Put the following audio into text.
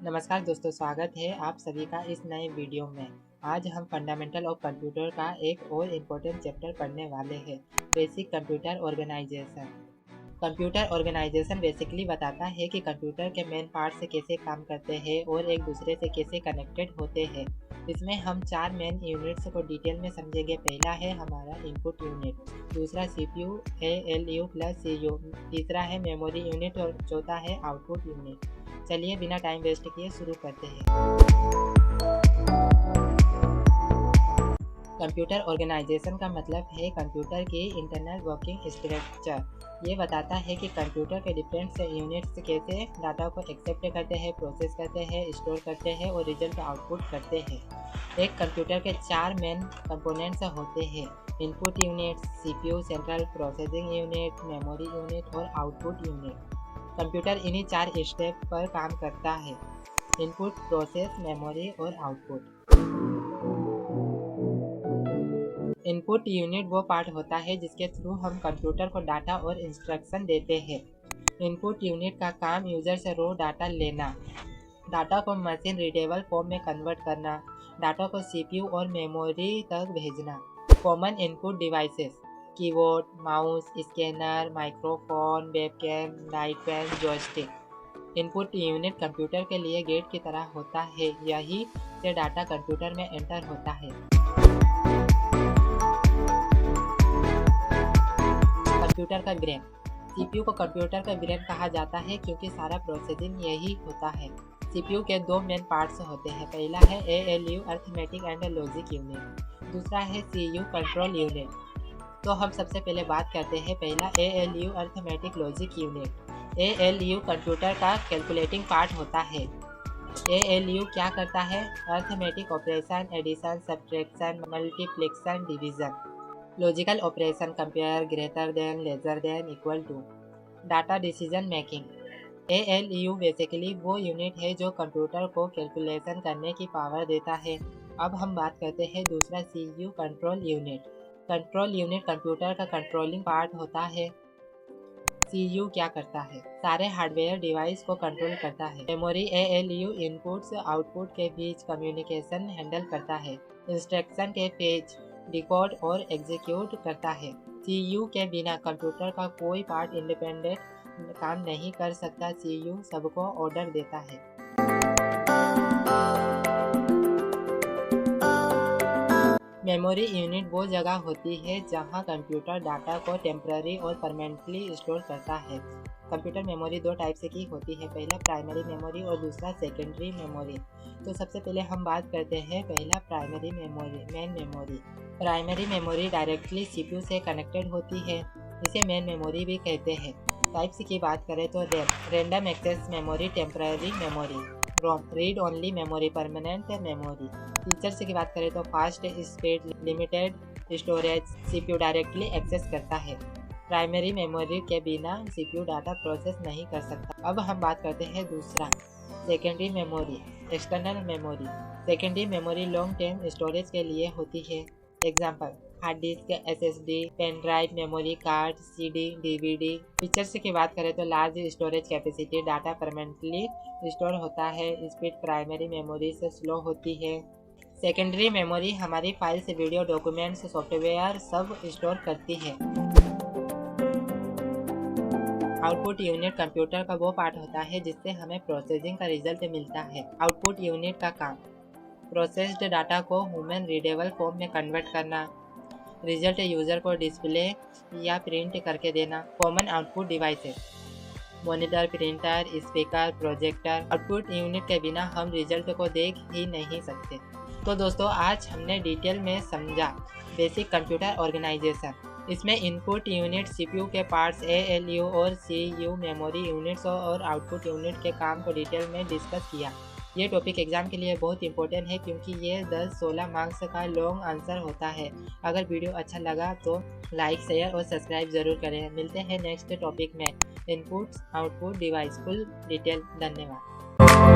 नमस्कार दोस्तों, स्वागत है आप सभी का इस नए वीडियो में। आज हम फंडामेंटल ऑफ कंप्यूटर का एक और इम्पोर्टेंट चैप्टर पढ़ने वाले हैं, basic computer organization. Computer organization basically बताता है कि कंप्यूटर के मेन पार्ट से कैसे काम करते हैं और एक दूसरे से कैसे कनेक्टेड होते हैं। इसमें हम 4 मेन यूनिट्स को डिटेल में समझेंगे। पहला है हमारा इनपुट यूनिट, दूसरा CPU ALU प्लस CU, तीसरा है मेमोरी यूनिट और चौथा है आउटपुट यूनिट। चलिए बिना टाइम वेस्ट किए शुरू करते हैं। कंप्यूटर ऑर्गेनाइजेशन का मतलब है कंप्यूटर की इंटरनल वर्किंग स्ट्रक्चर। ये बताता है कि कंप्यूटर के डिफरेंट यूनिट्स कैसे डाटा को एक्सेप्ट करते हैं, प्रोसेस करते हैं, स्टोर करते हैं और रिजल्ट आउटपुट करते हैं। एक कंप्यूटर के 4 मेन कंपोनेंट्स होते हैं: input unit, CPU central processing unit, memory unit और आउटपुट यूनिट। कंप्यूटर इन्हीं 4 स्टेप पर काम करता है: इनपुट, प्रोसेस, मेमोरी और आउटपुट। इनपुट यूनिट वो पार्ट होता है जिसके थ्रू हम कंप्यूटर को डाटा और इंस्ट्रक्शन देते हैं। इनपुट यूनिट का काम यूजर से रो डाटा लेना, डाटा को मशीन रीडेबल फॉर्म में कन्वर्ट करना, डाटा को CPU और मेमोरी तक भेजना। Common input devices: keyboard, mouse, scanner, microphone, webcam, light fan, joystick. Input unit computer के लिए गेट की तरह होता है, यही से डाटा कंप्यूटर में एंटर होता है। कंप्यूटर का ब्रेन: CPU को कंप्यूटर का ब्रेन कहा जाता है क्योंकि सारा प्रोसेसिंग यही होता है। CPU के 2 मेन पार्ट्स होते हैं। पहला है ALU arithmetic and logic unit, दूसरा है CU कंट्रोल यूनिट। तो हम सबसे पहले बात करते हैं पहला ALU arithmetic logic unit. ALU computer का कैलकुलेटिंग पार्ट होता है। ALU क्या करता है? Arithmetic operation, addition, subtraction, multiplication, division. Logical operation: compare, greater than, lesser than, equal to. Data decision making: ALU basically वो यूनिट है जो कंप्यूटर को कैलकुलेशन करने की पावर देता है। अब हम बात करते हैं दूसरा CU control unit. Control unit computer का कंट्रोलिंग पार्ट होता है। CU क्या करता है? सारे हार्डवेयर डिवाइस को कंट्रोल करता है। मेमोरी: ALU इनपुट्स आउटपुट के बीच कम्युनिकेशन हैंडल करता है। इंस्ट्रक्शन के पेज डिकोड और एग्जीक्यूट करता है। CU के बिना कंप्यूटर का कोई पार्ट इंडिपेंडेंट काम नहीं कर सकता। CU सबको ऑर्डर देता है। मेमोरी यूनिट वो जगह होती है जहां कंप्यूटर डाटा को टेम्पररी और परमानेंटली स्टोर करता है। कंप्यूटर मेमोरी 2 टाइप से की होती है, पहला प्राइमरी मेमोरी और दूसरा सेकेंडरी मेमोरी। तो सबसे पहले हम बात करते हैं पहला primary memory, main memory. Primary memory directly CPU से कनेक्टेड होती है, इसे मेन मेमोरी भी कहते हैं। टाइप्स की बात करें तो random access memory, temporary memory. ROM, read only memory, permanent memory. Features की बात करें तो fast speed, limited storage, CPU directly access करता है। प्राइमरी मेमोरी के बिना CPU डाटा प्रोसेस नहीं कर सकता। अब हम बात करते हैं दूसरा secondary memory, external memory. Secondary memory long term storage के लिए होती है। Example: hard disk, SSD, pen drive, memory card, CD, DVD। Features की बात करें तो large storage capacity, data permanently store होता है। स्पीड प्राइमरी मेमोरी से स्लो होती है। सेकेंडरी मेमोरी हमारी फाइल्स, वीडियो, डॉक्यूमेंट्स, सॉफ्टवेयर सब स्टोर करती है। आउटपुट यूनिट कंप्यूटर का वो पार्ट होता है जिससे हमें प्रोसेसिंग का रिजल्ट मिलता है। आउटपुट यूनिट का काम: प्रोसेस्ड डाटा को ह्यूमन रीडेबल फॉर्म में कन्वर्ट करना, रिजल्ट यूजर को डिस्प्ले या प्रिंट करके देना। Common output devices: monitor, printer, speaker, projector. Output unit के बिना हम रिजल्ट को देख ही नहीं सकते। तो दोस्तों, आज हमने डिटेल में समझा बेसिक कंप्यूटर ऑर्गेनाइजेशन। इसमें इनपुट यूनिट, CPU के पार्ट्स, ALU और CU मेमोरी यूनिट्स और आउटपुट यूनिट के काम को डिटेल में डिस्कस किया। ये टॉपिक एग्जाम के लिए बहुत इंपॉर्टेंट है क्योंकि ये 10-16 मार्क्स का लॉन्ग आंसर होता है। अगर वीडियो अच्छा लगा तो लाइक, शेयर और सब्सक्राइब ज़रूर करें। मिलते हैं नेक्स्ट टॉपिक में, inputs output device full detail. धन्यवाद।